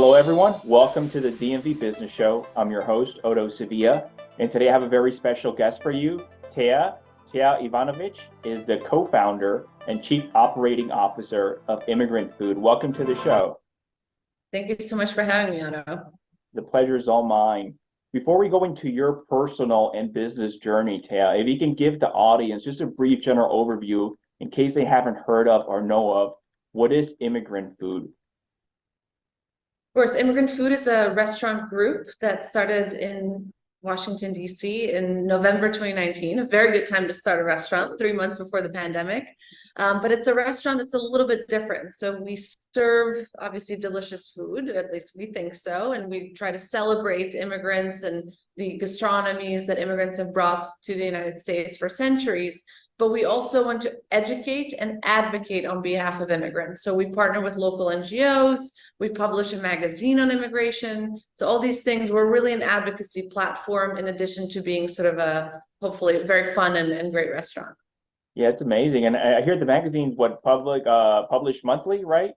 Hello, everyone. Welcome to the DMV Business Show. I'm your host, Otto Sevilla, and today I have a very special guest for you. Téa Ivanovic is the co-founder and chief operating officer of Immigrant Food. Welcome to the show. Thank you so much for having me, Otto. The pleasure is all mine. Before we go into your personal and business journey, Téa, if you can give the audience just a brief general overview in case they haven't heard of or know of, what is Immigrant Food? Of course, Immigrant Food is a restaurant group that started in Washington, D.C. in November 2019, a very good time to start a restaurant, 3 months before the pandemic. But it's a restaurant that's a little bit different. So we serve obviously delicious food, at least we think so. And we try to celebrate immigrants and the gastronomies that immigrants have brought to the United States for centuries. But we also want to educate and advocate on behalf of immigrants. So we partner with local NGOs, we publish a magazine on immigration. So all these things, we're really an advocacy platform in addition to being sort of a, hopefully, very fun and great restaurant. Yeah, it's amazing. And I hear the magazine's published monthly, right?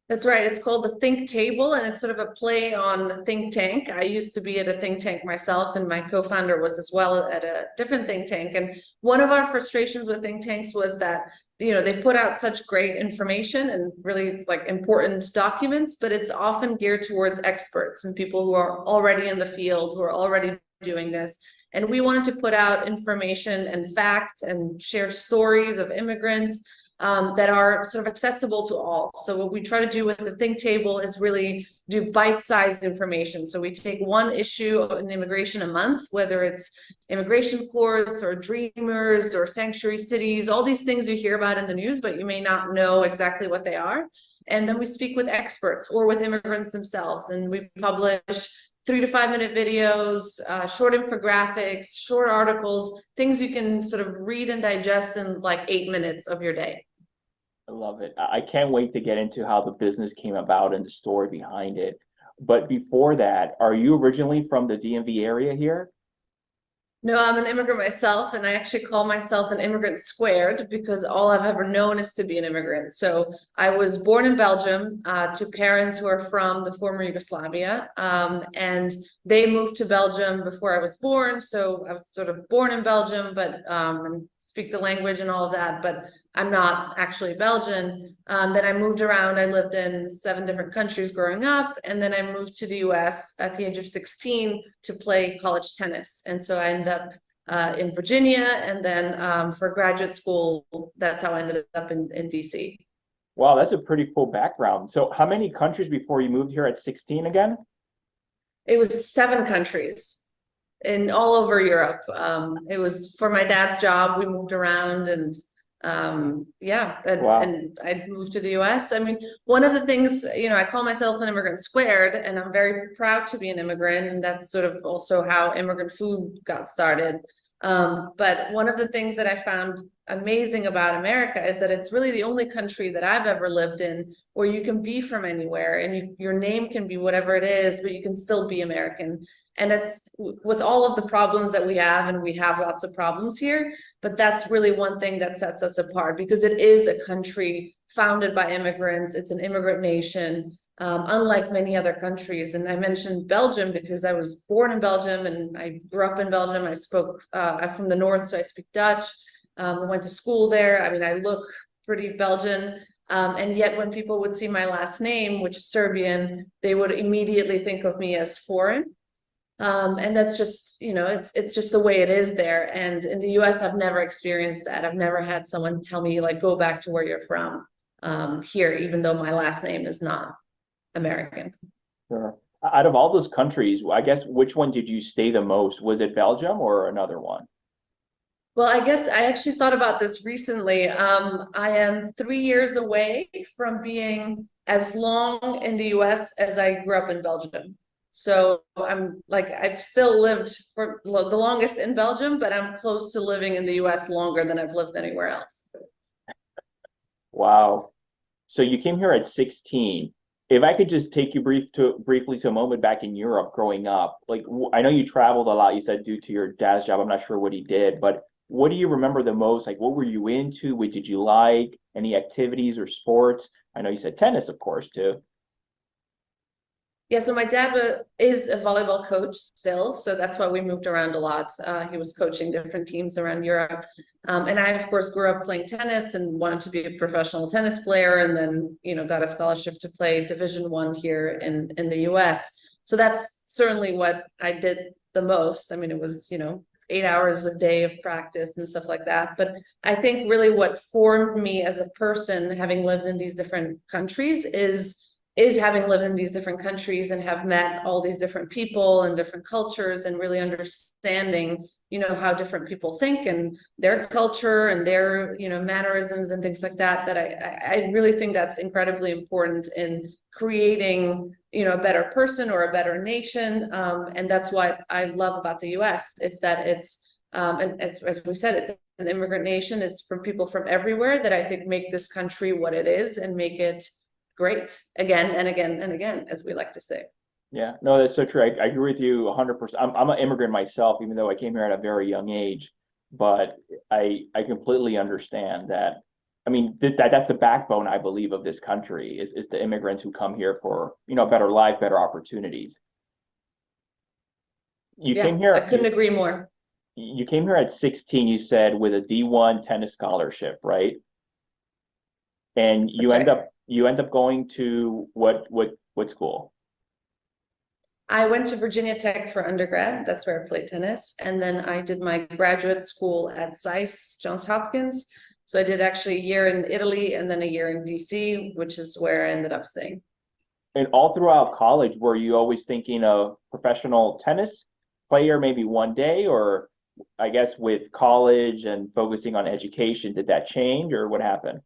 That's right. It's called the Think Table, and it's sort of a play on the think tank. I used to be at a think tank myself, and my co-founder was as well at a different think tank. And one of our frustrations with think tanks was that, they put out such great information and really like important documents, but it's often geared towards experts and people who are already in the field, who are already doing this. And we wanted to put out information and facts and share stories of immigrants that are sort of accessible to all. So what we try to do with the Think Table is really do bite-sized information. So we take one issue in immigration a month, whether it's immigration courts or dreamers or sanctuary cities, all these things you hear about in the news, but you may not know exactly what they are. And then we speak with experts or with immigrants themselves, and we publish 3 to 5 minute videos, short infographics, short articles, things you can sort of read and digest in like 8 minutes of your day. I love it. I can't wait to get into how the business came about and the story behind it. But before that, are you originally from the DMV area here? No, I'm an immigrant myself, and I actually call myself an immigrant squared because all I've ever known is to be an immigrant. So I was born in Belgium to parents who are from the former Yugoslavia, and they moved to Belgium before I was born. So I was sort of born in Belgium, but speak the language and all of that, but I'm not actually Belgian. Then I moved around. I lived in 7 different countries growing up, and then I moved to the US at the age of 16 to play college tennis. And so I ended up in Virginia, and then for graduate school, that's how I ended up in DC. Wow, that's a pretty cool background. So how many countries before you moved here at 16 again? It was 7 countries in all over Europe. It was for my dad's job. We moved around, and Wow. and I moved to the US. I mean, one of the things, I call myself an immigrant squared, and I'm very proud to be an immigrant, and that's sort of also how Immigrant Food got started. But one of the things that I found amazing about America is that it's really the only country that I've ever lived in where you can be from anywhere, and your name can be whatever it is, but you can still be American. And it's with all of the problems that we have, and we have lots of problems here, but that's really one thing that sets us apart because it is a country founded by immigrants. It's an immigrant nation, unlike many other countries. And I mentioned Belgium because I was born in Belgium and I grew up in Belgium. I'm from the north, so I speak Dutch. I went to school there. I mean, I look pretty Belgian. And yet when people would see my last name, which is Serbian, they would immediately think of me as foreign. And that's just, it's just the way it is there. And in the US, I've never experienced that. I've never had someone tell me like, go back to where you're from here, even though my last name is not American. Sure. Out of all those countries, I guess, which one did you stay the most? Was it Belgium or another one? Well, I guess I actually thought about this recently. I am 3 years away from being as long in the US as I grew up in Belgium. So I've still lived for the longest in Belgium, but I'm close to living in the US longer than I've lived anywhere else. Wow. So you came here at 16. If I could just take you briefly to a moment back in Europe growing up, like I know you traveled a lot, you said due to your dad's job. I'm not sure what he did, but what do you remember the most? Like, what were you into? What did you like? Any activities or sports? I know you said tennis, of course, too. Yeah, so my dad is a volleyball coach still, so that's why we moved around a lot. He was coaching different teams around Europe. And I, of course, grew up playing tennis and wanted to be a professional tennis player, and then, got a scholarship to play Division 1 here in the US. So that's certainly what I did the most. I mean, it was, 8 hours a day of practice and stuff like that. But I think really what formed me as a person, having lived in these different countries, is having lived in these different countries and have met all these different people and different cultures, and really understanding, how different people think and their culture and their, mannerisms and things like that, that I really think that's incredibly important in creating, a better person or a better nation. And that's what I love about the US, is that it's, and as we said, it's an immigrant nation. It's from people from everywhere that I think make this country what it is and make it great again and again and again, as we like to say. Yeah, no, that's so true. I agree with you 100%. I'm an immigrant myself, even though I came here at a very young age. But I completely understand that. I mean, that's the backbone, I believe, of this country is the immigrants who come here for, a better life, better opportunities. You Yeah, came here. I couldn't agree more. You came here at 16, you said, with a D1 tennis scholarship, right? And That's right. you end up going to what school? I went to Virginia Tech for undergrad. That's where I played tennis. And then I did my graduate school at SAIS, Johns Hopkins. So I did actually a year in Italy and then a year in DC, which is where I ended up staying. And all throughout college, were you always thinking of professional tennis player maybe one day? Or I guess with college and focusing on education, did that change or what happened?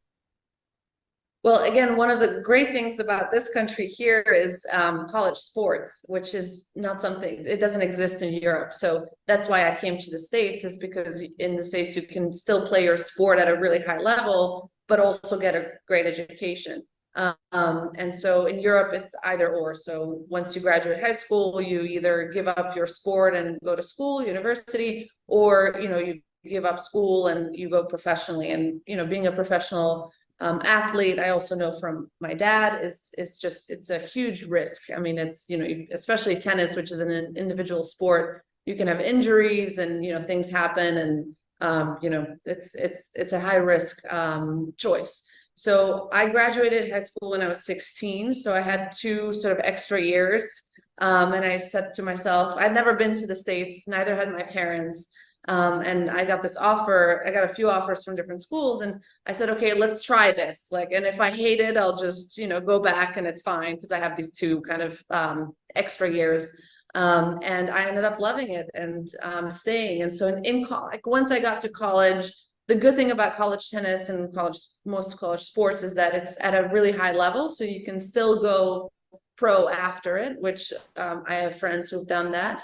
Well, again, one of the great things about this country here is college sports, which is not something, it doesn't exist in Europe. So that's why I came to the States, is because in the States, you can still play your sport at a really high level, but also get a great education. And so in Europe, it's either or. So once you graduate high school, you either give up your sport and go to school, university, or, you give up school and you go professionally. And, being a professional athlete, I also know from my dad, is just, it's a huge risk. I mean, it's, especially tennis, which is an individual sport, you can have injuries and, things happen, and it's a high risk choice. So I graduated high school when I was 16. So I had 2 sort of extra years. And I said to myself, I'd never been to the States, neither had my parents. And I got this offer, I got a few offers from different schools, and I said, okay, let's try this. And if I hate it, I'll just, go back and it's fine, because I have these 2 kind of extra years. And I ended up loving it and staying. And so once I got to college, the good thing about college tennis and most college sports is that it's at a really high level. So you can still go pro after it, which I have friends who've done that.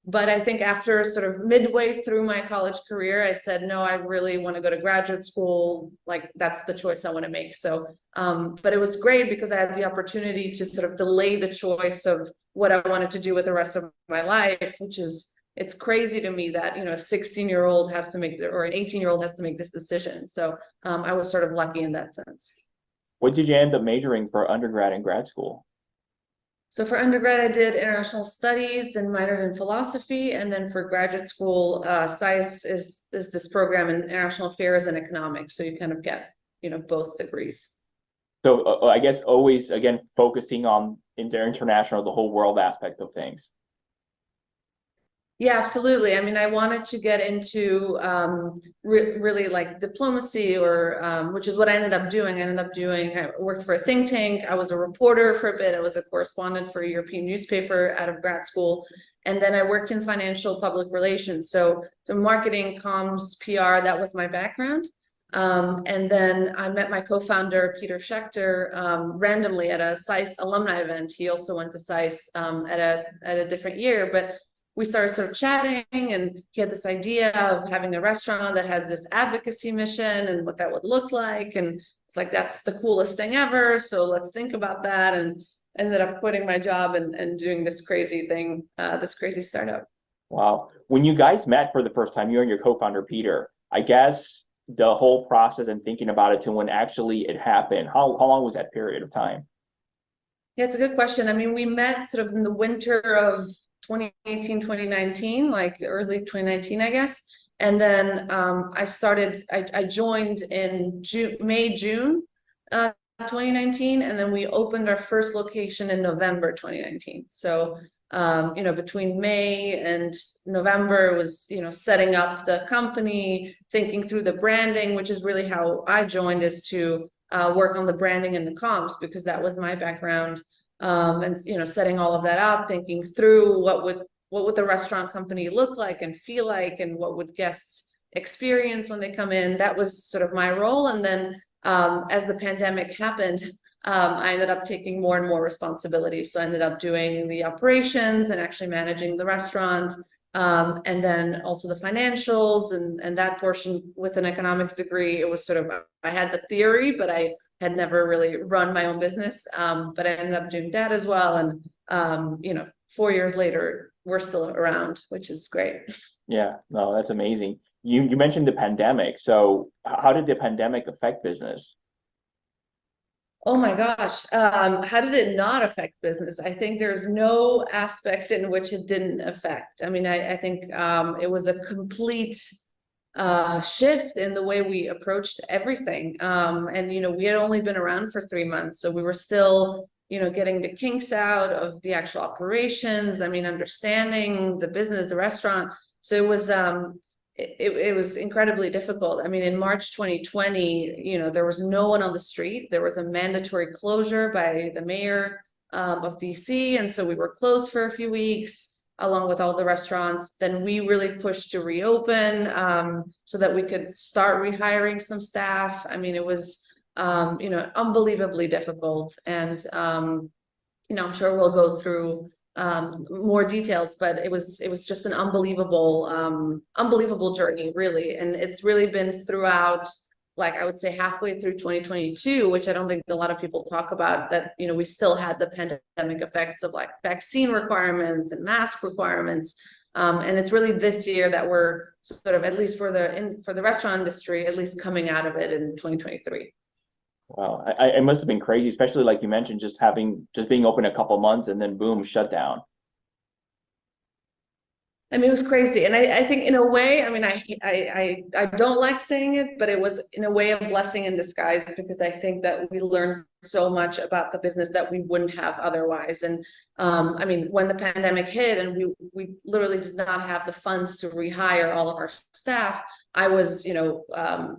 But I think after sort of midway through my college career, I said, no, I really want to go to graduate school. That's the choice I want to make. So, but it was great because I had the opportunity to sort of delay the choice of what I wanted to do with the rest of my life, which is, it's crazy to me that, a 16-year-old has to make, or an 18-year-old has to make this decision. So I was sort of lucky in that sense. What did you end up majoring for undergrad and grad school? So for undergrad, I did international studies and minored in philosophy. And then for graduate school, SAIS is this program in international affairs and economics. So you kind of get, both degrees. So I guess always, again, focusing on international, the whole world aspect of things. Yeah, absolutely. I mean, I wanted to get into really like diplomacy, or which is what I ended up doing. I worked for a think tank. I was a reporter for a bit. I was a correspondent for a European newspaper out of grad school. And then I worked in financial public relations. So the marketing, comms, PR, that was my background. And then I met my co-founder, Peter Schechter, randomly at a SAIS alumni event. He also went to SAIS at a different year, but we started sort of chatting, and he had this idea of having a restaurant that has this advocacy mission and what that would look like. And it's like, that's the coolest thing ever. So let's think about that. And ended up quitting my job and doing this crazy thing, this crazy startup. Wow. When you guys met for the first time, you and your co-founder, Peter, I guess the whole process and thinking about it to when actually it happened, how long was that period of time? Yeah, it's a good question. I mean, we met sort of in the winter of 2018, 2019, like early 2019, I guess. And then I joined in June 2019, and then we opened our first location in November 2019. So, between May and November was, setting up the company, thinking through the branding, which is really how I joined, is to work on the branding and the comms, because that was my background. And setting all of that up, thinking through what would the restaurant company look like and feel like, and what would guests experience when they come in. That was sort of my role. And then as the pandemic happened, I ended up taking more and more responsibility. So I ended up doing the operations and actually managing the restaurant. And then also the financials and that portion. With an economics degree, it was sort of, I had the theory, but I had never really run my own business. But I ended up doing that as well. And, 4 years later, we're still around, which is great. Yeah, no, that's amazing. You mentioned the pandemic. So how did the pandemic affect business? Oh my gosh. How did it not affect business? I think there's no aspect in which it didn't affect. I mean, I think it was a complete shift in the way we approached everything. And we had only been around for 3 months, so we were still, getting the kinks out of the actual operations. I mean, understanding the business, the restaurant. So it was incredibly difficult. I mean, in March 2020, there was no one on the street. There was a mandatory closure by the mayor of DC, and so we were closed for a few weeks, along with all the restaurants. Then we really pushed to reopen so that we could start rehiring some staff. I mean, it was, unbelievably difficult. And, I'm sure we'll go through more details, but it was just an unbelievable journey, really. And it's really been throughout, like, I would say halfway through 2022, which I don't think a lot of people talk about, that, we still had the pandemic effects of like vaccine requirements and mask requirements. And it's really this year that we're sort of, at least for the restaurant industry, at least coming out of it in 2023. Wow, it must have been crazy, especially like you mentioned, just being open a couple months and then boom, shut down. I mean, it was crazy. And I think in a way, I mean, I don't like saying it, but it was in a way a blessing in disguise, because I think that we learned so much about the business that we wouldn't have otherwise. And I mean, when the pandemic hit and we literally did not have the funds to rehire all of our staff, I was,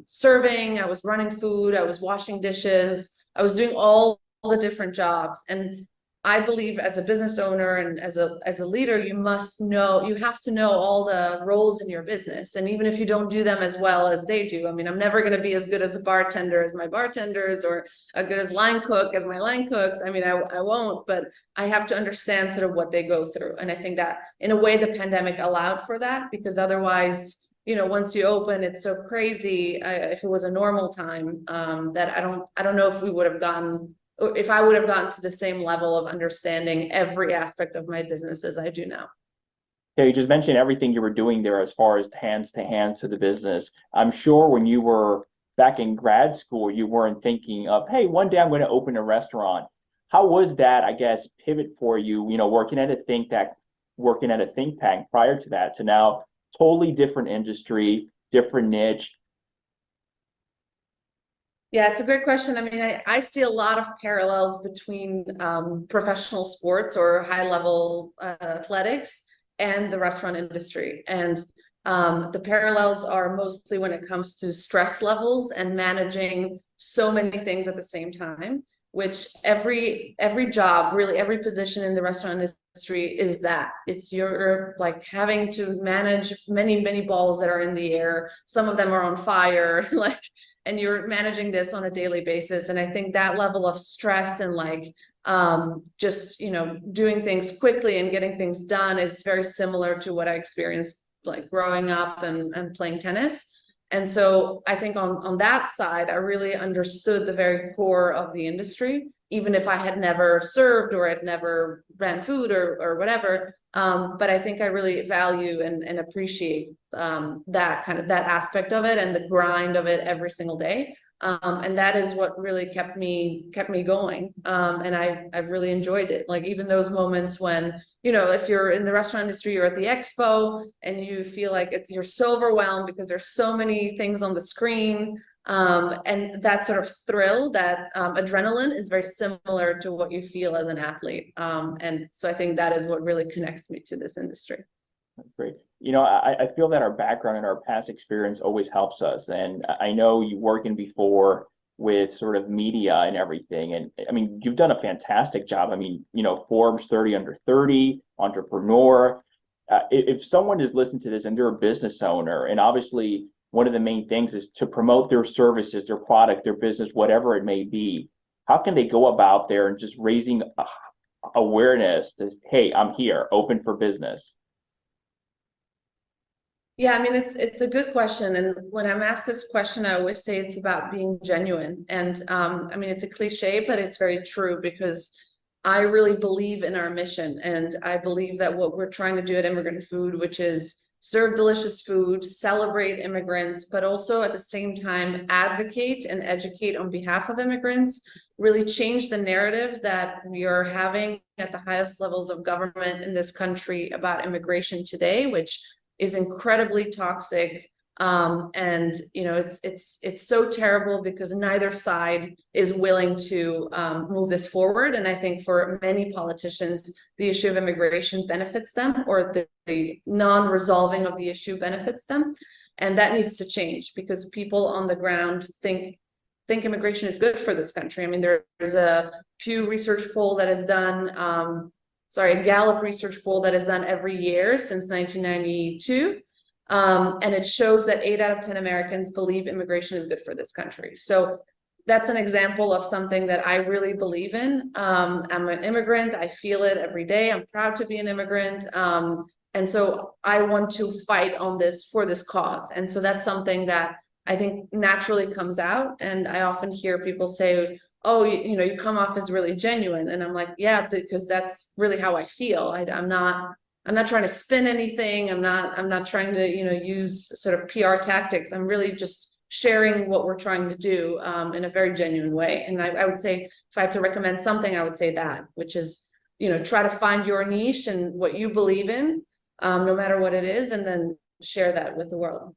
serving, I was running food, I was washing dishes, I was doing all the different jobs. And I believe as a business owner and as a leader, you have to know all the roles in your business. And even if you don't do them as well as they do, I mean, I'm never going to be as good as a bartender as my bartenders, or as good as line cook as my line cooks. I mean, I won't, but I have to understand sort of what they go through. And I think that in a way the pandemic allowed for that, because otherwise, once you open, it's so crazy. If it was a normal time, that I don't know if we would have gotten, if I would have gotten to the same level of understanding every aspect of my business as I do now. Yeah, you just mentioned everything you were doing there as far as hands to the business. I'm sure when you were back in grad school, you weren't thinking of, hey, one day I'm going to open a restaurant. How was that, I guess, pivot for you, working at a think tank prior to that, to now totally different industry, different niche? Yeah, it's a great question. I mean, I see a lot of parallels between professional sports or high level athletics and the restaurant industry. And the parallels are mostly when it comes to stress levels and managing so many things at the same time, which every job, really every position in the restaurant industry is that. It's you're like having to manage many balls that are in the air. Some of them are on fire, and you're managing this on a daily basis. And I think that level of stress and just, doing things quickly and getting things done is very similar to what I experienced like growing up and playing tennis. And so I think on that side, I really understood the very core of the industry, even if I had never served or had never ran food or whatever. But I think I really value and appreciate that aspect of it and the grind of it every single day. And that is what really kept me going. And I've really enjoyed it. Like even those moments when, you know, if you're in the restaurant industry, you're at the expo and you feel like you're so overwhelmed because there's so many things on the screen. And that sort of thrill, that adrenaline is very similar to what you feel as an athlete. And so I think that is what really connects me to this industry. Great. You know, I feel that our background and our past experience always helps us. And I know you working before with sort of media and everything. And I mean, you've done a fantastic job. I mean, you know, Forbes 30 under 30, entrepreneur. If someone is listening to this and they're a business owner, and obviously one of the main things is to promote their services, their product, their business, whatever it may be, how can they go about there and just raising awareness that, hey, I'm here, open for business? Yeah, I mean, it's a good question. And when I'm asked this question, I always say it's about being genuine. And I mean, it's a cliche, but it's very true because I really believe in our mission. And I believe that what we're trying to do at Immigrant Food, which is serve delicious food, celebrate immigrants, but also at the same time advocate and educate on behalf of immigrants, really change the narrative that we are having at the highest levels of government in this country about immigration today, which is incredibly toxic. And you know, it's so terrible because neither side is willing to move this forward. And I think for many politicians, the issue of immigration benefits them, or the non-resolving of the issue benefits them. And that needs to change because people on the ground think immigration is good for this country. I mean, there's a Pew Research poll that is done, a Gallup research poll that is done every year since 1992. And it shows that 8 out of 10 Americans believe immigration is good for this country. So that's an example of something that I really believe in. I'm an immigrant. I feel it every day. I'm proud to be an immigrant. And so I want to fight on this for this cause. And so that's something that I think naturally comes out. And I often hear people say, oh, you know, you come off as really genuine. And I'm like, yeah, because that's really how I feel. I'm not trying to spin anything. I'm not trying to, you know, use sort of PR tactics. I'm really just sharing what we're trying to do in a very genuine way. And I would say, if I had to recommend something, I would say that, which is, you know, try to find your niche and what you believe in, no matter what it is, and then share that with the world.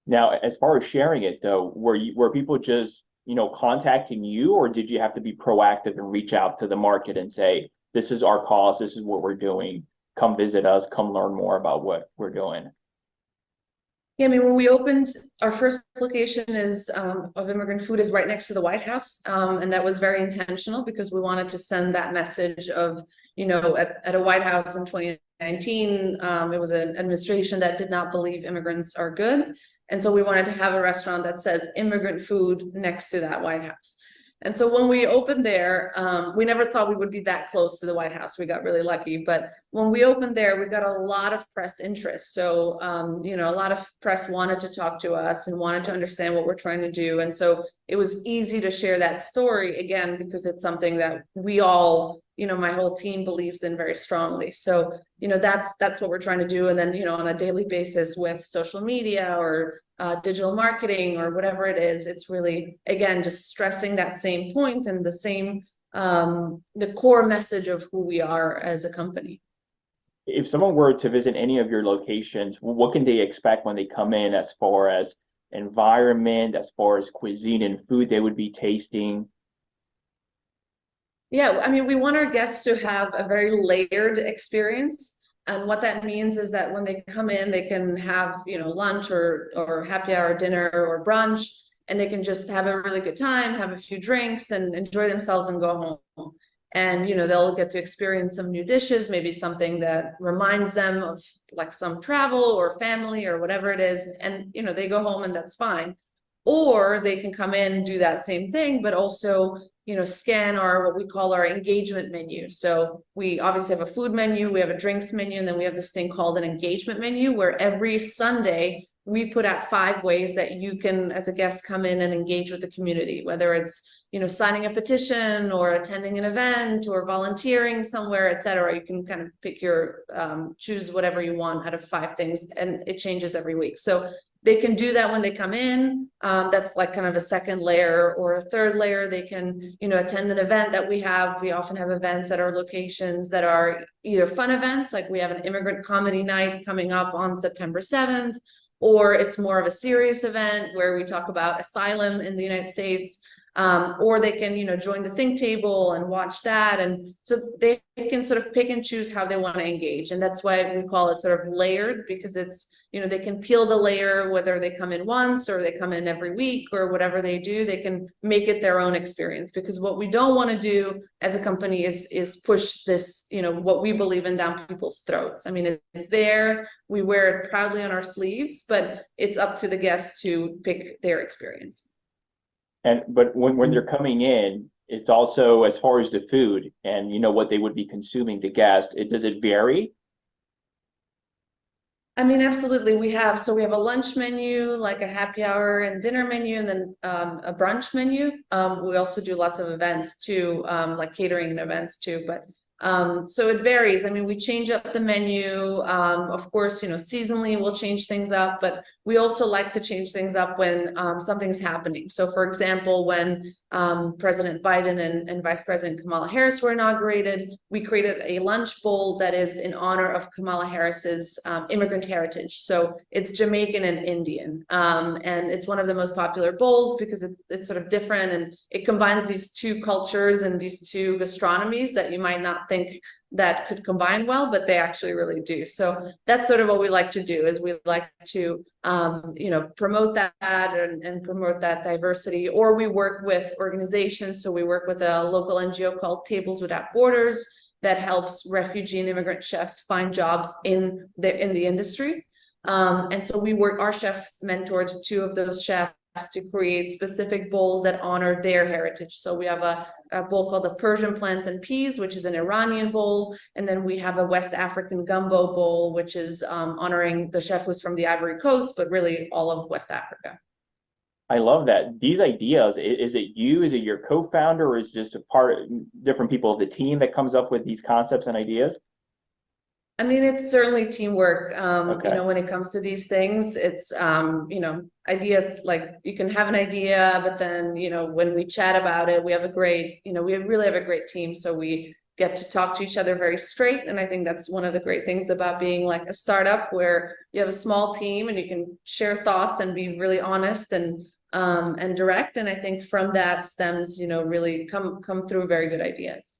Now, as far as sharing it though, were people just, you know, contacting you, or did you have to be proactive and reach out to the market and say, this is our cause, this is what we're doing, come visit us, come learn more about what we're doing? Yeah, I mean, when we opened, our first location is of Immigrant Food is right next to the White House. And that was very intentional because we wanted to send that message of, you know, at a White House in 2019, it was an administration that did not believe immigrants are good. And so we wanted to have a restaurant that says Immigrant Food next to that White House. And so when we opened there, we never thought we would be that close to the White House. We got really lucky. But when we opened there, we got a lot of press interest. So, you know, a lot of press wanted to talk to us and wanted to understand what we're trying to do. And so it was easy to share that story, again, because it's something that we all, you know, my whole team believes in very strongly. So, you know, that's what we're trying to do. And then, you know, on a daily basis with social media or digital marketing or whatever it is, it's really, again, just stressing that same point and the same, the core message of who we are as a company. If someone were to visit any of your locations, what can they expect when they come in as far as environment, as far as cuisine and food they would be tasting? Yeah, I mean, we want our guests to have a very layered experience. And what that means is that when they come in, they can have, you know, lunch or happy hour dinner or brunch, and they can just have a really good time, have a few drinks and enjoy themselves and go home. And, you know, they'll get to experience some new dishes, maybe something that reminds them of like some travel or family or whatever it is. And, you know, they go home and that's fine. Or they can come in and do that same thing, but also, you know, scan our, what we call our engagement menu. So we obviously have a food menu, we have a drinks menu, and then we have this thing called an engagement menu where every Sunday we put out 5 ways that you can, as a guest, come in and engage with the community, whether it's, you know, signing a petition or attending an event or volunteering somewhere, et cetera. You can kind of pick your, choose whatever you want out of 5 things, and it changes every week. So they can do that when they come in. That's like kind of a second layer, or a third layer. They can, attend an event that we have. We often have events at our locations that are either fun events, like we have an immigrant comedy night coming up on September 7th, or it's more of a serious event where we talk about asylum in the United States. Or they can, join the think table and watch that. And so they can sort of pick and choose how they want to engage. And that's why we call it sort of layered, because it's, they can peel the layer, whether they come in once or they come in every week or whatever they do, they can make it their own experience. Because what we don't want to do as a company is push this, what we believe in down people's throats. I mean, it's there, we wear it proudly on our sleeves, but it's up to the guests to pick their experience. But when they're coming in, it's also as far as the food and what they would be consuming, the guest. Does it vary? I mean, absolutely. We have a lunch menu, like a happy hour and dinner menu, and then a brunch menu. We also do lots of events too, like catering and events too. But so it varies. I mean, we change up the menu. Of course, seasonally we'll change things up, but we also like to change things up when something's happening. So for example, when President Biden and Vice President Kamala Harris were inaugurated, we created a lunch bowl that is in honor of Kamala Harris's immigrant heritage. So it's Jamaican and Indian. And it's one of the most popular bowls because it's sort of different, and it combines these two cultures and these two gastronomies that you might not think that could combine well, but they actually really do. So that's sort of what we like to do, is we like to promote that and promote that diversity. Or we work with organizations. So we work with a local NGO called Tables Without Borders that helps refugee and immigrant chefs find jobs in the industry. And so our chef mentored two of those chefs to create specific bowls that honor their heritage. So we have a bowl called the Persian Plantains and Peas, which is an Iranian bowl. And then we have a West African gumbo bowl, which is honoring the chef who's from the Ivory Coast, but really all of West Africa. I love that. These ideas, is it you? Is it your co-founder, or is it just a part of different people of the team that comes up with these concepts and ideas? I mean, it's certainly teamwork. Okay. When it comes to these things, it's, ideas, like you can have an idea, but then, when we chat about it, we really have a great team. So we get to talk to each other very straight. And I think that's one of the great things about being like a startup, where you have a small team and you can share thoughts and be really honest and direct. And I think from that stems, really come through very good ideas.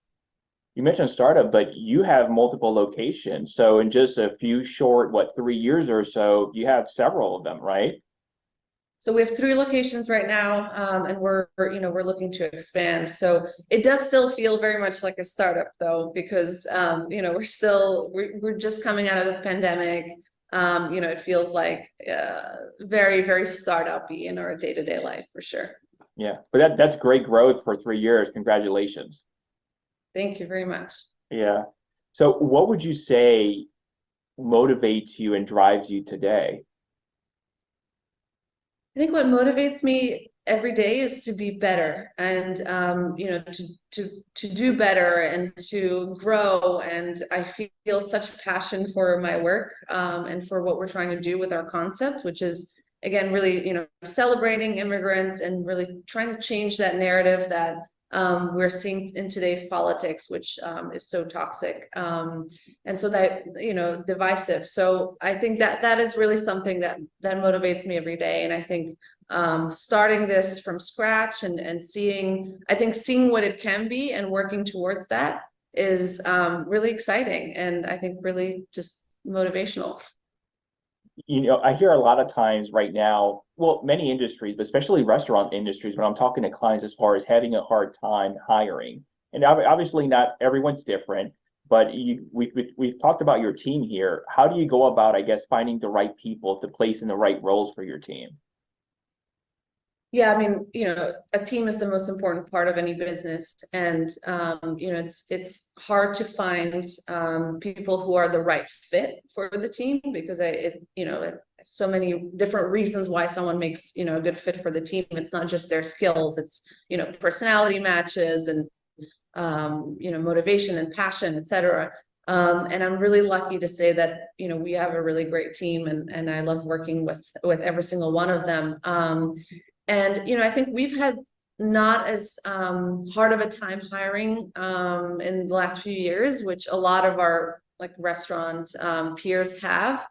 You mentioned startup, but you have multiple locations. So in just a few short, 3 years or so, you have several of them, right? So we have 3 locations right now, and we're looking to expand. So it does still feel very much like a startup, though, because we're just coming out of the pandemic. It feels like very, very startup-y in our day-to-day life, for sure. Yeah, but that's great growth for 3 years. Congratulations. Thank you very much. Yeah. So what would you say motivates you and drives you today? I think what motivates me every day is to be better, and to do better and to grow. And I feel such passion for my work and for what we're trying to do with our concept, which is, again, really celebrating immigrants and really trying to change that narrative that we're seeing in today's politics, which is so toxic and so that divisive. So I think that is really something that motivates me every day. And I think starting this from scratch and seeing what it can be and working towards that is really exciting, and I think really just motivational. I hear a lot of times right now, well, many industries, but especially restaurant industries, when I'm talking to clients, as far as having a hard time hiring. And obviously not everyone's different, but we've talked about your team here. How do you go about, I guess, finding the right people to place in the right roles for your team? Yeah, I mean, a team is the most important part of any business, and it's hard to find people who are the right fit for the team, because so many different reasons why someone makes a good fit for the team. It's not just their skills; it's personality matches and motivation and passion, etc. And I'm really lucky to say that, we have a really great team, and I love working with every single one of them. And, I think we've had not as hard of a time hiring in the last few years, which a lot of our like restaurant peers have.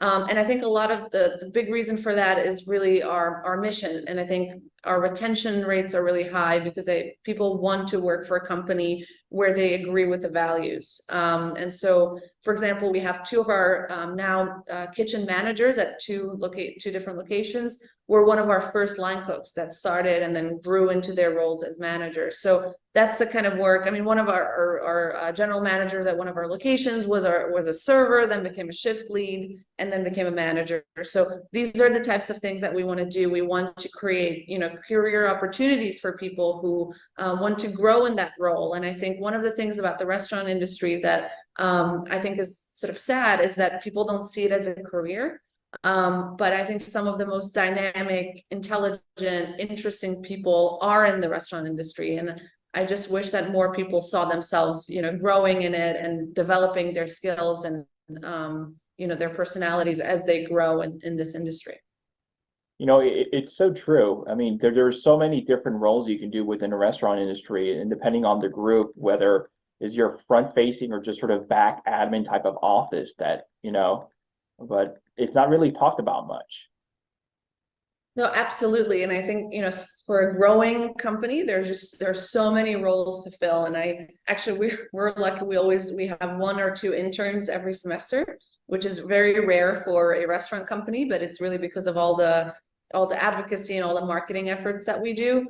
And I think a lot of the big reason for that is really our mission. And I think our retention rates are really high because people want to work for a company where they agree with the values. And so, for example, we have two of our now kitchen managers at two different locations. Were one of our first line cooks that started and then grew into their roles as managers. So that's the kind of work. I mean, one of our general managers at one of our locations was a server, then became a shift lead, and then became a manager. So these are the types of things that we want to do. We want to create, career opportunities for people who want to grow in that role. And I think one of the things about the restaurant industry that I think is sort of sad is that people don't see it as a career. But I think some of the most dynamic, intelligent, interesting people are in the restaurant industry. And I just wish that more people saw themselves, growing in it and developing their skills and, their personalities as they grow in this industry. It's so true. I mean, there's so many different roles you can do within the restaurant industry, and depending on the group, whether is your front facing or just sort of back admin type of office that, but it's not really talked about much. No, absolutely. And I think, for a growing company, there's so many roles to fill. And we're lucky. We have one or two interns every semester, which is very rare for a restaurant company, but it's really because of all the advocacy and all the marketing efforts that we do.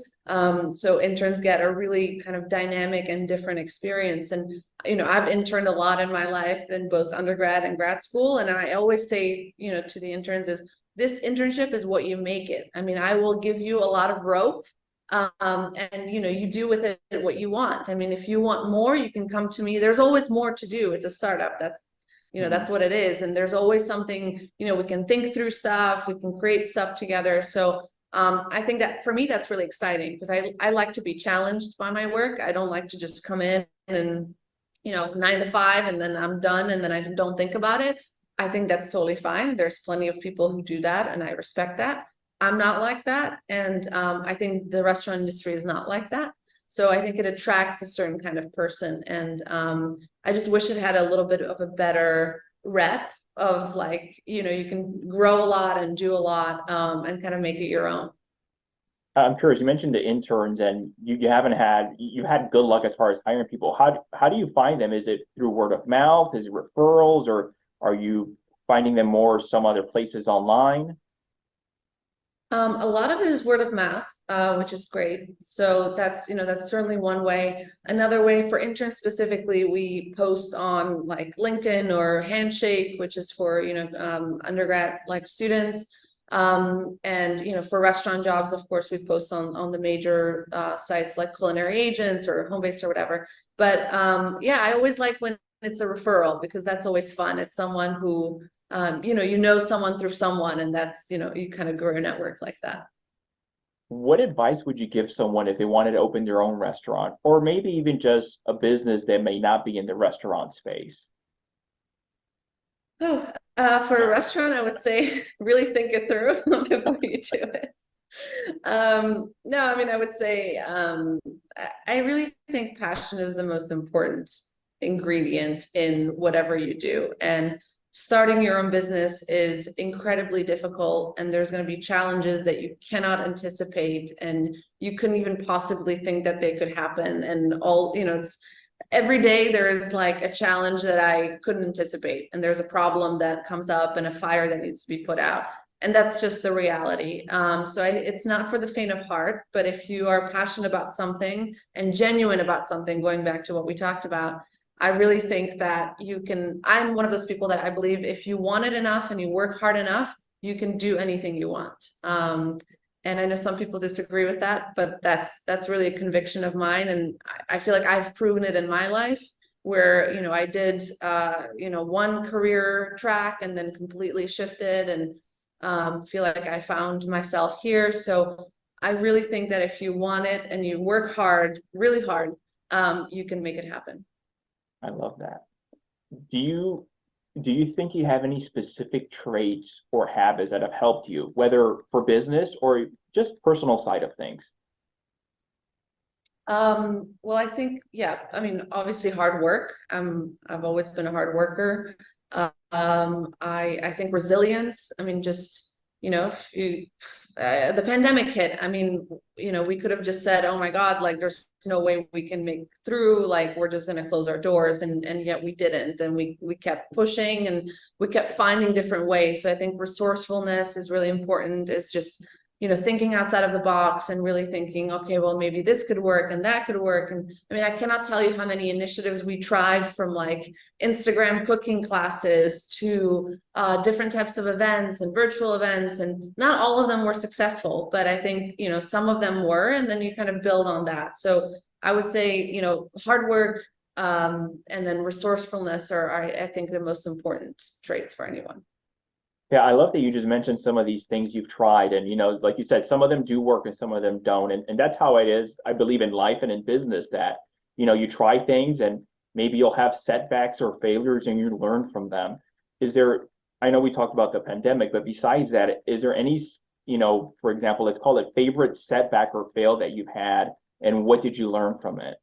So interns get a really kind of dynamic and different experience. And, I've interned a lot in my life in both undergrad and grad school. And I always say, to the interns is, this internship is what you make it. I mean, I will give you a lot of rope, and, you do with it what you want. I mean, if you want more, you can come to me. There's always more to do. It's a startup. That's what it is. And there's always something, we can think through stuff, we can create stuff together. So I think that for me, that's really exciting because I like to be challenged by my work. I don't like to just come in and, 9 to 5 and then I'm done and then I don't think about it. I think that's totally fine. There's plenty of people who do that and I respect that. I'm not like that. And I think the restaurant industry is not like that. So I think it attracts a certain kind of person. And I just wish it had a little bit of a better rep of like, you can grow a lot and do a lot and kind of make it your own. I'm curious, you mentioned the interns and you had good luck as far as hiring people. How do you find them? Is it through word of mouth? Is it referrals, or are you finding them more some other places online? A lot of it is word of mouth, which is great. So that's certainly one way. Another way for interns specifically, we post on like LinkedIn or Handshake, which is for, undergrad like students. And, for restaurant jobs, of course, we post on the major sites like Culinary Agents or Homebase or whatever. But I always like when it's a referral because that's always fun. It's someone who someone through someone, and that's, you kind of grow a network like that. What advice would you give someone if they wanted to open their own restaurant, or maybe even just a business that may not be in the restaurant space? So, for a restaurant, I would say really think it through before you do it. No, I mean, I would say I really think passion is the most important ingredient in whatever you do. And starting your own business is incredibly difficult, and there's going to be challenges that you cannot anticipate, and you couldn't even possibly think that they could happen. And it's every day there is like a challenge that I couldn't anticipate, and there's a problem that comes up and a fire that needs to be put out. And that's just the reality. It's not for the faint of heart, but if you are passionate about something and genuine about something, going back to what we talked about, I really think that I'm one of those people that I believe if you want it enough and you work hard enough, you can do anything you want. And I know some people disagree with that, but that's really a conviction of mine. And I feel like I've proven it in my life where, I did, one career track and then completely shifted and feel like I found myself here. So I really think that if you want it and you work hard, really hard, you can make it happen. I love that. do you think you have any specific traits or habits that have helped you, whether for business or just personal side of things? Well, I think, yeah, I mean, obviously hard work. I've always been a hard worker. I think resilience. I mean, just, if the pandemic hit, I mean, we could have just said, oh my God, like there's no way we can make through, like we're just going to close our doors, and yet we didn't, and we kept pushing, and we kept finding different ways. So I think resourcefulness is really important. It's just thinking outside of the box and really thinking, okay, well, maybe this could work and that could work. And I mean, I cannot tell you how many initiatives we tried, from like Instagram cooking classes to different types of events and virtual events. And not all of them were successful, but I think, some of them were, and then you kind of build on that. So I would say, hard work and then resourcefulness are, I think, the most important traits for anyone. Yeah, I love that you just mentioned some of these things you've tried. And, like you said, some of them do work and some of them don't. And that's how it is, I believe, in life and in business, that, you try things and maybe you'll have setbacks or failures and you learn from them. I know we talked about the pandemic, but besides that, is there any, for example, let's call it favorite setback or fail that you've had, and what did you learn from it?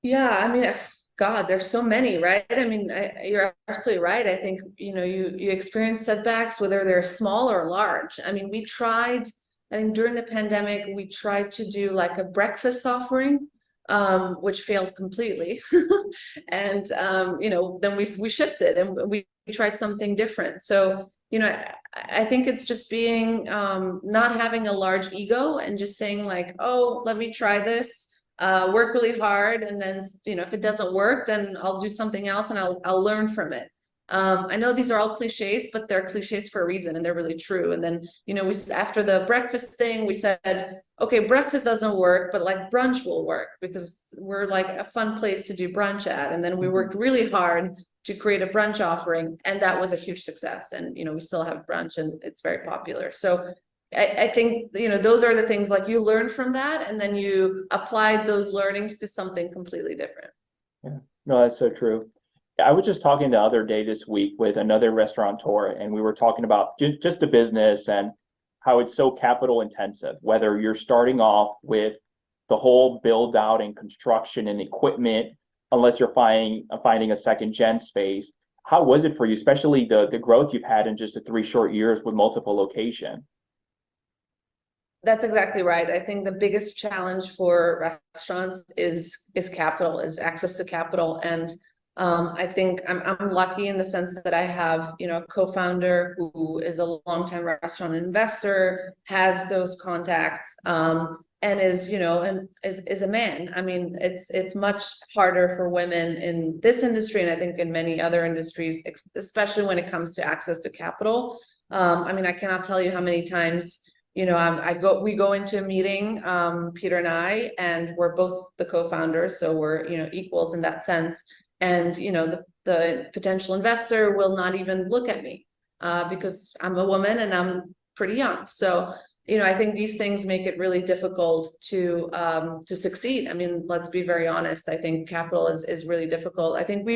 Yeah, I mean, God, there's so many, right? I mean, you're absolutely right. I think, you experience setbacks, whether they're small or large. I mean, I think during the pandemic, we tried to do like a breakfast offering, which failed completely. And, then we shifted and we tried something different. So, I think it's just being, not having a large ego and just saying like, oh, let me try this. Work really hard, and then if it doesn't work, then I'll do something else and I'll learn from it. I know these are all cliches, but they're cliches for a reason, and they're really true. And then we, after the breakfast thing, we said, okay, breakfast doesn't work, but like brunch will work, because we're like a fun place to do brunch at. And then we worked really hard to create a brunch offering, and that was a huge success. And we still have brunch, and it's very popular. So I think, those are the things, like you learn from that and then you apply those learnings to something completely different. Yeah, no, that's so true. I was just talking the other day this week with another restaurateur, and we were talking about just the business and how it's so capital intensive, whether you're starting off with the whole build out and construction and equipment, unless you're finding a second gen space. How was it for you, especially the growth you've had in just the 3 short years with multiple locations? That's exactly right. I think the biggest challenge for restaurants is capital, is access to capital. And I think I'm lucky in the sense that I have, a co-founder who is a longtime restaurant investor, has those contacts, and is, and is a man. I mean, it's much harder for women in this industry, and I think in many other industries, especially when it comes to access to capital. I mean, I cannot tell you how many times we go into a meeting, Peter and I, and we're both the co-founders, so we're, equals in that sense. And, the potential investor will not even look at me, because I'm a woman and I'm pretty young. So, I think these things make it really difficult to succeed. I mean, let's be very honest. I think capital is really difficult. I think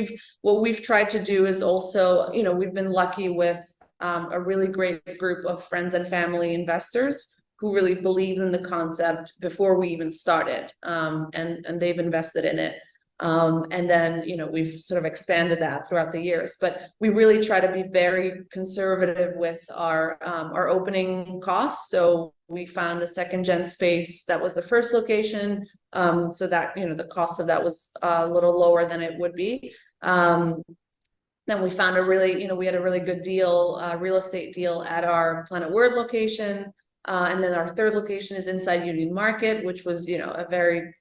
what we've tried to do is also, we've been lucky with a really great group of friends and family investors who really believe in the concept before we even started, and they've invested in it. And then, we've sort of expanded that throughout the years, but we really try to be very conservative with our opening costs. So we found a second gen space that was the first location, so that, the cost of that was a little lower than it would be. Then we found we had a really good deal, real estate deal at our Planet Word location. And then our third location is inside Union Market, which was, a very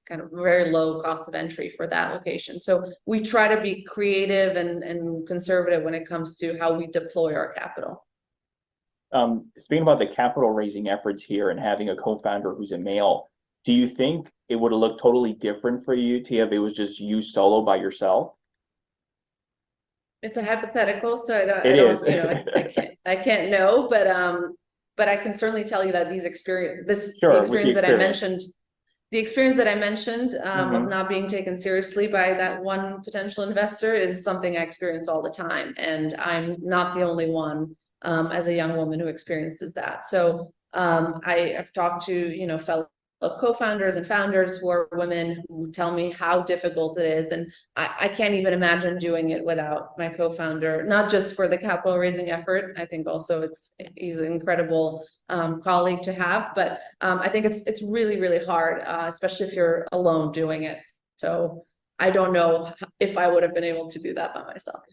low cost of entry for that location. So we try to be creative and conservative when it comes to how we deploy our capital. Speaking about the capital raising efforts here and having a co-founder who's a male, do you think it would have looked totally different for you, Téa, if it was just you solo by yourself? It's a hypothetical, so I can't know, but I can certainly tell you that the experience that I mentioned, the experience that I mentioned of Mhm. not being taken seriously by that one potential investor is something I experience all the time. And I'm not the only one as a young woman who experiences that. So I've talked to, fellow co-founders and founders who are women who tell me how difficult it is. And I can't even imagine doing it without my co-founder, not just for the capital raising effort. I think also he's an incredible colleague to have, but I think it's really, really hard, especially if you're alone doing it. So I don't know if I would have been able to do that by myself.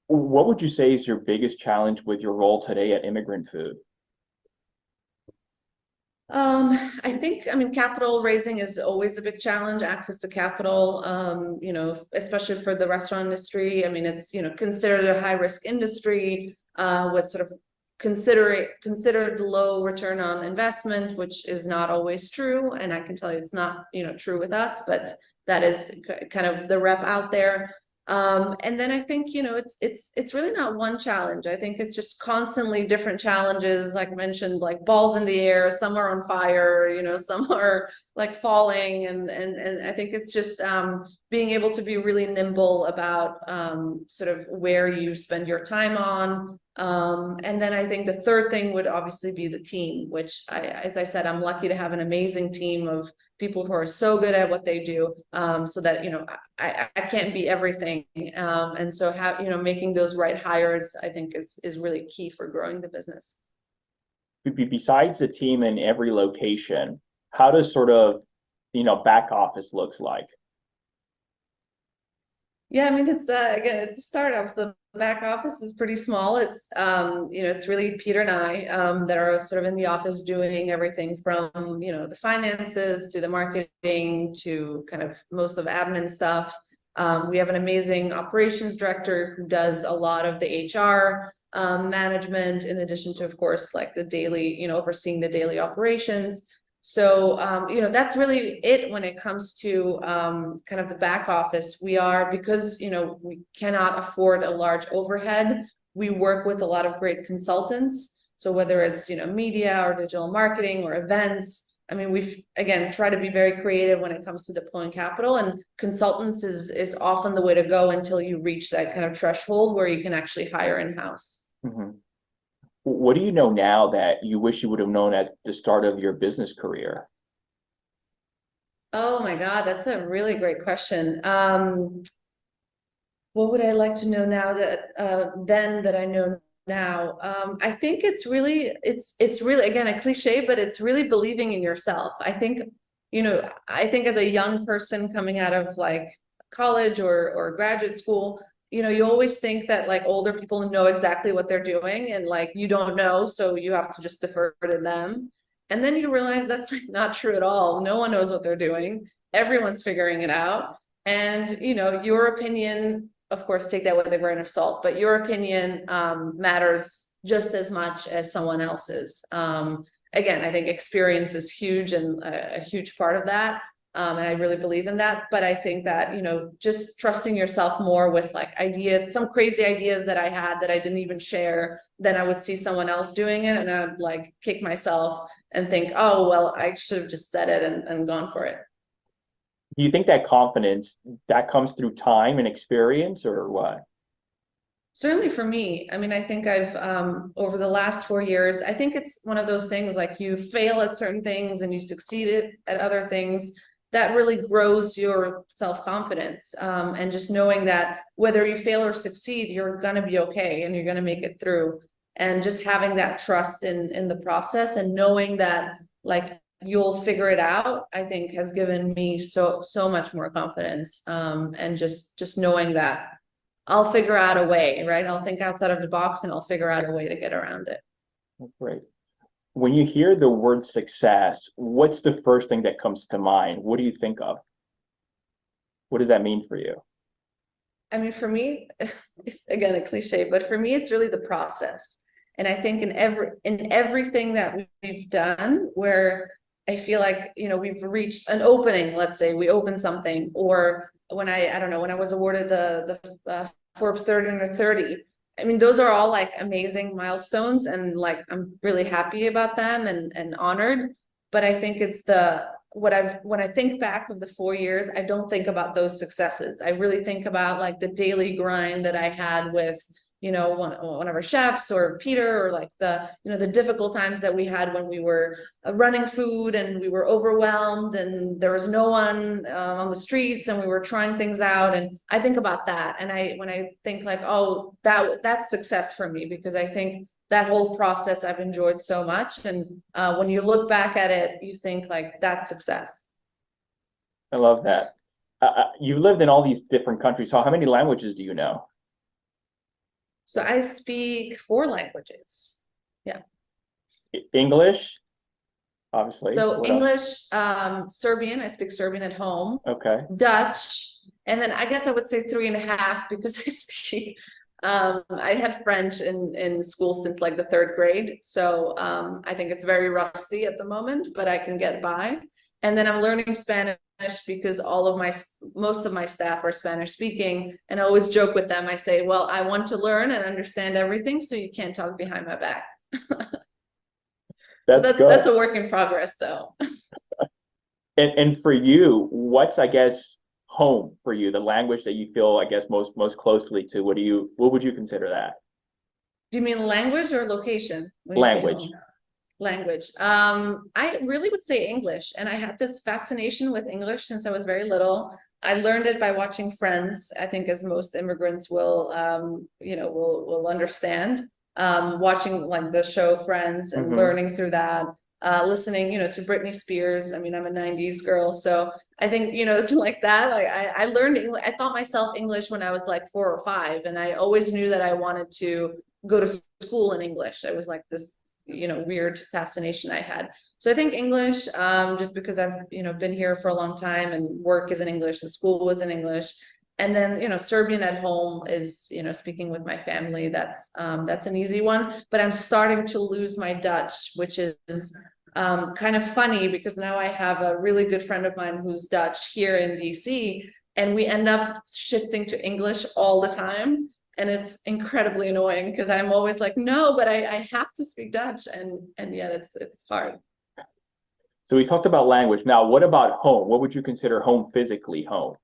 What would you say is your biggest challenge with your role today at Immigrant Food? I think, capital raising is always a big challenge, access to capital, especially for the restaurant industry. I mean, it's, considered a high risk industry, with sort of considered low return on investment, which is not always true. And I can tell you it's not, true with us, but that is kind of the rep out there. And then I think, it's really not one challenge. I think it's just constantly different challenges, like I mentioned, like balls in the air, some are on fire, some are like falling. And I think it's just being able to be really nimble about sort of where you spend your time on. And then I think the third thing would obviously be the team, which as I said, I'm lucky to have an amazing team of people who are so good at what they do, so that, I can't be everything. And so making those right hires, I think is really key for growing the business. Besides the team in every location, how does sort of, back office looks like? Yeah, I mean, it's again, it's a startup, so the back office is pretty small. It's it's really Peter and I that are sort of in the office doing everything from, the finances to the marketing to kind of most of admin stuff. We have an amazing operations director who does a lot of the HR management, in addition to, of course, like the daily, overseeing the daily operations. So, that's really it when it comes to kind of the back office. Because, we cannot afford a large overhead, we work with a lot of great consultants. So whether it's, media or digital marketing or events, I mean, we've, again, tried to be very creative when it comes to deploying capital, and consultants is often the way to go until you reach that kind of threshold where you can actually hire in-house. Mhm. What do you know now that you wish you would have known at the start of your business career? Oh my God, that's a really great question. What would I like to know now that I know now? I think it's really again a cliche, but it's really believing in yourself. I think, as a young person coming out of like college or graduate school, you always think that like older people know exactly what they're doing, and like you don't know, so you have to just defer to them. And then you realize that's like not true at all. No one knows what they're doing. Everyone's figuring it out. And your opinion, of course, take that with a grain of salt, but your opinion matters just as much as someone else's. Again, I think experience is huge and a huge part of that. And I really believe in that. But I think that, just trusting yourself more with like ideas, some crazy ideas that I had that I didn't even share, then I would see someone else doing it and I would like kick myself and think, oh, well, I should have just said it and gone for it. Do you think that confidence that comes through time and experience, or what? Certainly for me, I mean, I think I've over the last 4 years, I think it's one of those things like you fail at certain things and you succeed at other things that really grows your self-confidence. And just knowing that whether you fail or succeed, you're gonna be okay and you're gonna make it through. And just having that trust in the process and knowing that like you'll figure it out, I think has given me so much more confidence. And just knowing that I'll figure out a way, right? I'll think outside of the box and I'll figure out a way to get around it. Great. When you hear the word success, what's the first thing that comes to mind? What do you think of? What does that mean for you? I mean, for me, it's again a cliche, but for me, it's really the process. And I think in everything that we've done, where I feel like, we've reached an opening, let's say we open something, or when I don't know, when I was awarded the Forbes 30 under 30. I mean, those are all like amazing milestones, and like I'm really happy about them and honored. But I think it's when I think back of the 4 years, I don't think about those successes. I really think about like the daily grind that I had with, one of our chefs or Peter, or like the difficult times that we had when we were running food and we were overwhelmed and there was no one on the streets and we were trying things out. And I think about that. And when I think like, oh, that's success for me, because I think that whole process I've enjoyed so much. And when you look back at it, you think like that's success. I love that. You lived in all these different countries. So how many languages do you know? So I speak 4 languages. Yeah. English, obviously. So What English, else? Serbian, I speak Serbian at home. Okay. Dutch, and then I guess I would say 3.5 because I speak. I had French in school since like the 3rd grade, so I think it's very rusty at the moment, but I can get by. And then I'm learning Spanish because most of my staff are Spanish speaking, and I always joke with them. I say, well, I want to learn and understand everything, so you can't talk behind my back. So that's a work in progress, though. And for you, what's, I guess, home for you? The language that you feel, I guess, most closely to. What would you consider that? Do you mean language or location when you say Language. home? Language. I really would say English, and I had this fascination with English since I was very little. I learned it by watching Friends, I think, as most immigrants will understand. Watching like the show Friends and learning through that, listening, to Britney Spears. I mean, I'm a 90s girl, so I think, like that, like I learned English. I taught myself English when I was like 4 or 5, and I always knew that I wanted to go to school in English. It was like this, weird fascination I had. So I think English, just because I've, been here for a long time and work is in English and school was in English. And then, Serbian at home is, speaking with my family. That's an easy one, but I'm starting to lose my Dutch, which is kind of funny because now I have a really good friend of mine who's Dutch here in DC, and we end up shifting to English all the time. And it's incredibly annoying because I'm always like, no, but I have to speak Dutch. And yeah, it's hard. So we talked about language. Now, what about home? What would you consider home physically, home?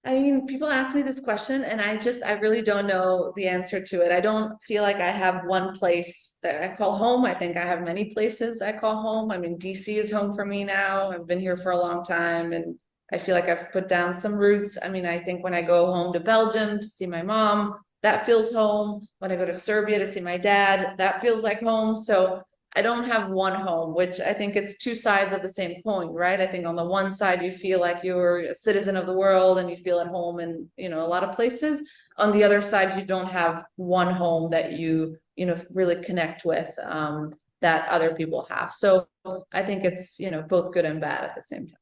I mean, people ask me this question and I really don't know the answer to it. I don't feel like I have one place that I call home. I think I have many places I call home. I mean, DC is home for me now. I've been here for a long time and I feel like I've put down some roots. I mean, I think when I go home to Belgium to see my mom, that feels home. When I go to Serbia to see my dad, that feels like home. So I don't have one home, which I think it's 2 sides of the same coin, right? I think on the one side, you feel like you're a citizen of the world and you feel at home in, a lot of places. On the other side, you don't have one home that you really connect with, that other people have. So I think it's, both good and bad at the same time.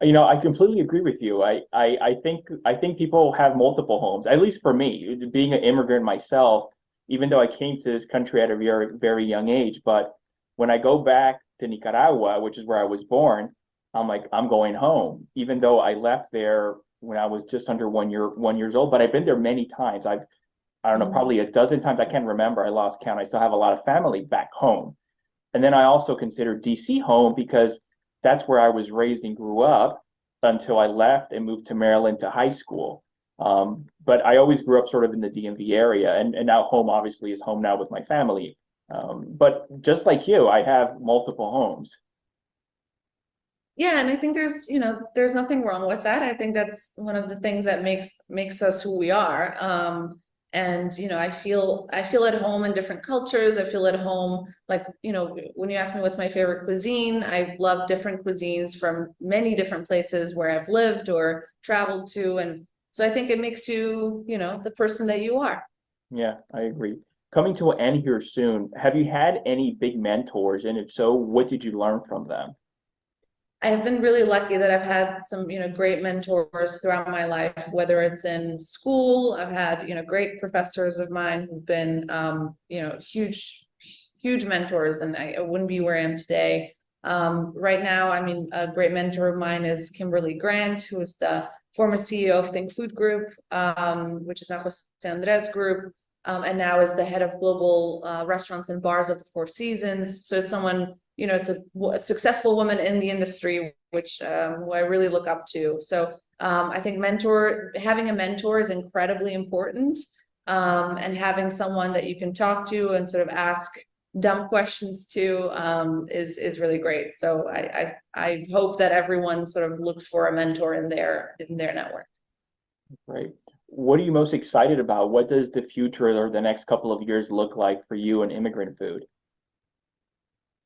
I completely agree with you. I think people have multiple homes, at least for me, being an immigrant myself, even though I came to this country at a very, very young age. But when I go back to Nicaragua, which is where I was born, I'm like, I'm going home, even though I left there when I was just under 1 years old. But I've been there many times. I don't know, probably a dozen times. I can't remember. I lost count. I still have a lot of family back home. And then I also consider DC home because that's where I was raised and grew up until I left and moved to Maryland to high school. But I always grew up sort of in the DMV area, and now home obviously is home now with my family. But just like you, I have multiple homes. Yeah, and I think there's nothing wrong with that. I think that's one of the things that makes us who we are. And I feel at home in different cultures. I feel at home, like, when you ask me what's my favorite cuisine, I love different cuisines from many different places where I've lived or traveled to. And so I think it makes you, the person that you are. Yeah, I agree. Coming to an end here soon, have you had any big mentors? And if so, what did you learn from them? I've been really lucky that I've had some, great mentors throughout my life, whether it's in school. I've had, great professors of mine who've been, huge mentors, and I wouldn't be where I am today. Right now, I mean, a great mentor of mine is Kimberly Grant, who is the former CEO of Think Food Group, which is now Jose Andres Group, and now is the head of global restaurants and bars of the Four Seasons. So someone it's a successful woman in the industry, which who I really look up to. So I think having a mentor is incredibly important, and having someone that you can talk to and sort of ask dumb questions to is really great. So I hope that everyone sort of looks for a mentor in their network. Great. What are you most excited about? What does the future or the next couple of years look like for you in immigrant food?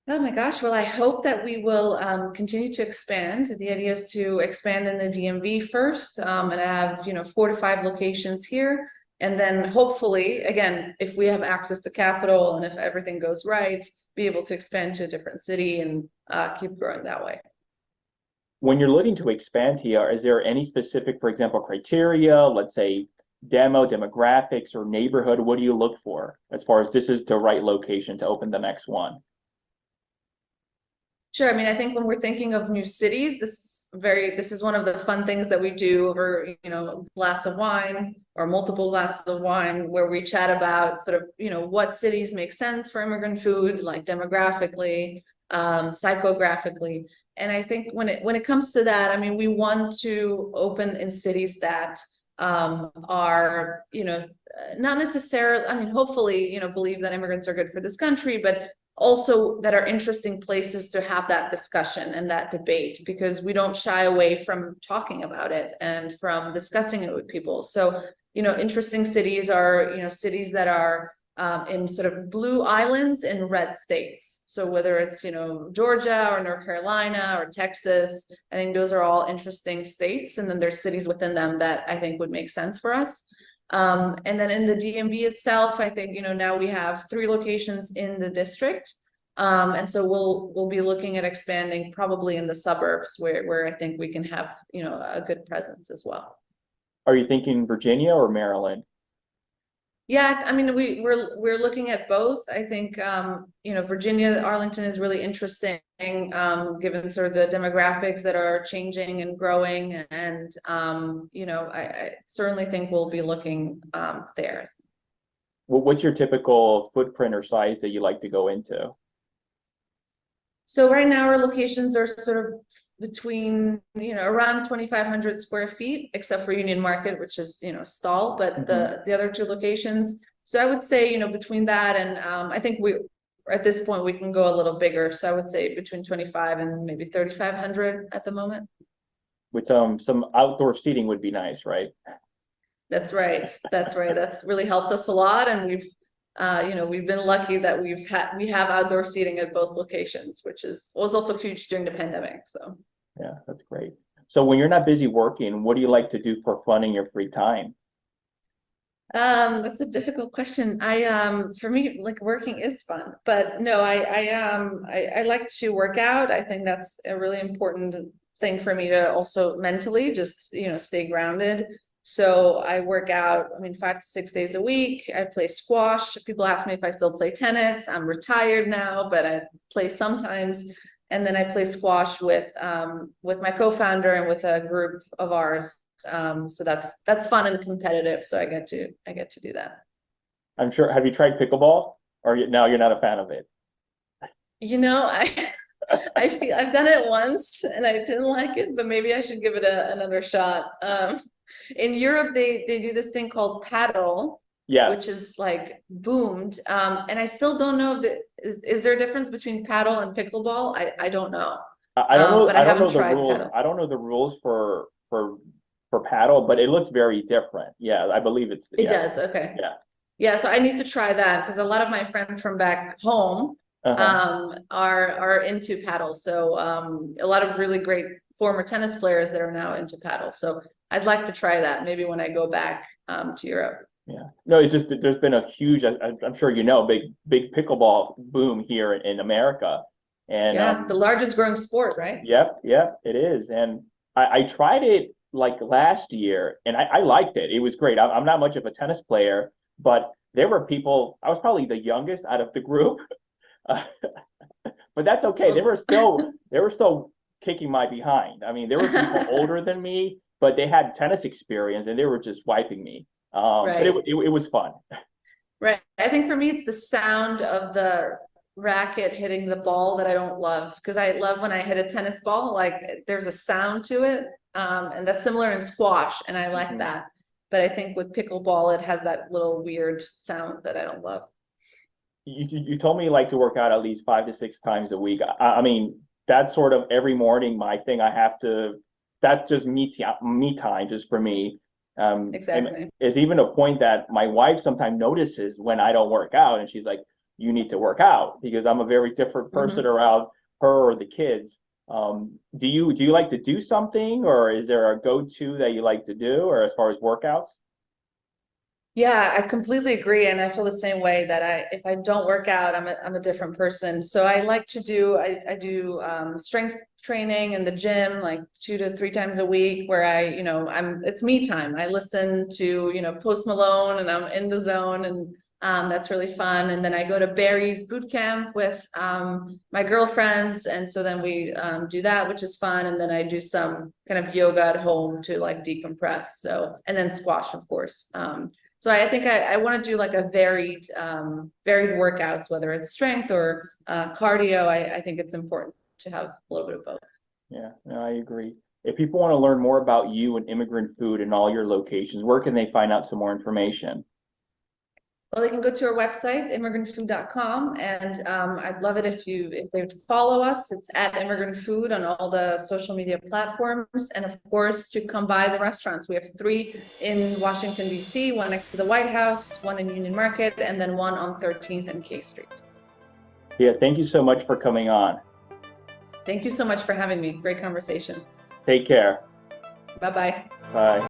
Oh my gosh, well, I hope that we will continue to expand. The idea is to expand in the DMV first, and have 4 to 5 locations here. And then hopefully, again, if we have access to capital and if everything goes right, be able to expand to a different city and keep growing that way. When you're looking to expand here, is there any specific, for example, criteria, let's say demographics or neighborhood? What do you look for as far as this is the right location to open the next one? Sure. I mean, I think when we're thinking of new cities, this is one of the fun things that we do over, a glass of wine or multiple glasses of wine, where we chat about sort of, what cities make sense for immigrant food, like demographically, psychographically. And I think when it comes to that, I mean, we want to open in cities that are, not necessarily, I mean, hopefully, believe that immigrants are good for this country, but also that are interesting places to have that discussion and that debate, because we don't shy away from talking about it and from discussing it with people. So, interesting cities are, cities that are in sort of blue islands in red states. So whether it's, Georgia or North Carolina or Texas, I think those are all interesting states. And then there's cities within them that I think would make sense for us. And then in the DMV itself, I think, now we have 3 locations in the district. And so we'll be looking at expanding probably in the suburbs where I think we can have, a good presence as well. Are you thinking Virginia or Maryland? Yeah, I mean, we're looking at both. I think, Virginia, Arlington is really interesting, given sort of the demographics that are changing and growing. And, I certainly think we'll be looking there. What's your typical footprint or size that you like to go into? So right now our locations are sort of between, around 2,500 square feet, except for Union Market, which is, stall, but the other 2 locations. So I would say, between that and I think at this point we can go a little bigger. So I would say between 25 and maybe 3,500 at the moment. With some outdoor seating would be nice, right? That's right. That's right. That's really helped us a lot. And we've been lucky that we have outdoor seating at both locations, which was also huge during the pandemic. So yeah, that's great. So when you're not busy working, what do you like to do for fun in your free time? That's a difficult question. For me, like, working is fun, but no, I like to work out. I think that's a really important thing for me to also mentally just, stay grounded. So I work out, 5 to 6 days a week. I play squash. People ask me if I still play tennis. I'm retired now, but I play sometimes. And then I play squash with my co-founder and with a group of ours. So that's fun and competitive. So I get to do that. I'm sure. Have you tried pickleball, or now you're not a fan of it? I feel I've done it once and I didn't like it, but maybe I should give it another shot. In Europe, they do this thing called paddle, yes, which is like boomed. And I still don't know if is there a difference between paddle and pickleball? I don't know. I don't know. But I haven't tried the rules. paddle. I don't know the rules for paddle, but it looks very different. Yeah, I believe it does. Okay. Yeah. Yeah. So I need to try that because a lot of my friends from back home are into paddle. So a lot of really great former tennis players that are now into paddle. So I'd like to try that maybe when I go back to Europe. Yeah, no, it's just there's been a huge, I'm sure big pickleball boom here in America, and yeah, the largest growing sport, right? Yep, it is, and I tried it like last year, and I liked it. It was great. I'm not much of a tennis player, but there were people. I was probably the youngest out of the group, but that's okay. They were still kicking my behind. I mean, there were people older than me, but they had tennis experience, and they were just wiping me. Right. But it was fun. Right. I think for me, it's the sound of the racket hitting the ball that I don't love, because I love when I hit a tennis ball, like there's a sound to it. And that's similar in squash, and I like that. But I think with pickleball, it has that little weird sound that I don't love. You told me you like to work out at least 5 to 6 times a week. I mean, that's sort of every morning my thing. That's just me time just for me. Exactly. And it's even a point that my wife sometimes notices when I don't work out, and she's like, "You need to work out," because I'm a very different person around her or the kids. Do you like to do something, or is there a go-to that you like to do, or as far as workouts? Yeah, I completely agree, and I feel the same way that if I don't work out, I'm a different person. So I like to do I do strength training in the gym like 2 to 3 times a week, where it's me time. I listen to Post Malone, and I'm in the zone, and that's really fun. And then I go to Barry's boot camp with my girlfriends, and so then we do that, which is fun. And then I do some kind of yoga at home to like decompress. So, and then squash, of course. So I think I want to do like a varied workouts, whether it's strength or cardio. I think it's important to have a little bit of both. Yeah, no, I agree. If people want to learn more about you and Immigrant Food and all your locations, where can they find out some more information? Well, they can go to our website, immigrantfood.com, and I'd love it if they would follow us. It's at Immigrant Food on all the social media platforms, and of course to come by the restaurants. We have 3 in Washington D.C., 1 next to the White House, 1 in Union Market, and then 1 on 13th and K Street. Yeah, thank you so much for coming on. Thank you so much for having me. Great conversation. Take care. Bye-bye. Bye.